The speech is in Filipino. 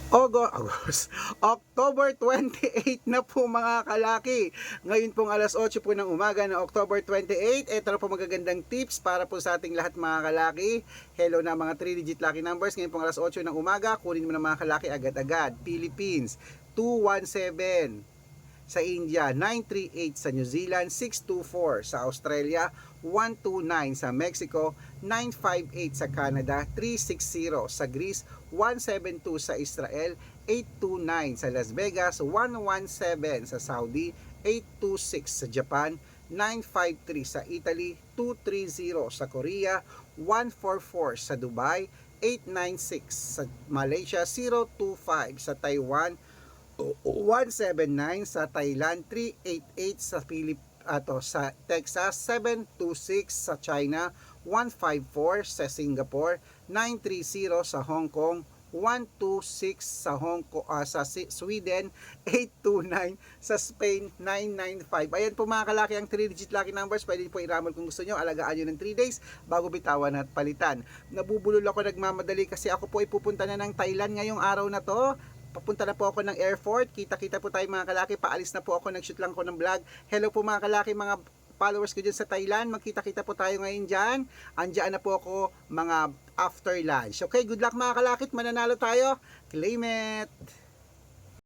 October 28 na po mga kalaki. Ngayon pong alas 8 po ng umaga na October 28. Ito na po magagandang tips para po sa ating lahat mga kalaki. Hello na mga 3-digit lucky numbers. Ngayon pong alas 8 ng umaga, kunin mo na mga kalaki agad-agad. Philippines, 217. Sa India, 938 sa New Zealand, 624 sa Australia, 129 sa Mexico, 958 sa Canada, 360 sa Greece, 172 sa Israel, 829 sa Las Vegas, 117 sa Saudi, 826 sa Japan, 953 sa Italy, 230 sa Korea, 144 sa Dubai, 896 sa Malaysia, 025 sa Taiwan, 179 sa Thailand, 388 sa sa Texas, 726 sa China, 154 sa Singapore, 930 sa Hong Kong, 126 sa sa Sweden, 829 sa Spain, 995. Ayan po mga kalaki ang 3-digit lucky numbers. Pwede po iramol kung gusto nyo. Alagaan nyo ng 3 days bago bitawan at palitan. Nabubulol ako, nagmamadali kasi ako po ay pupunta na ng Thailand ngayong araw na to. Papunta na po ako ng airport. Kita-kita po tayo mga kalaki. Paalis na po ako. Nag-shoot lang ko ng vlog. Hello po mga kalaki, mga followers ko dyan sa Thailand. Magkita-kita po tayo ngayon dyan. Andiyan na po ako mga after lunch. Okay, good luck mga kalakit. Mananalo tayo. Claim it!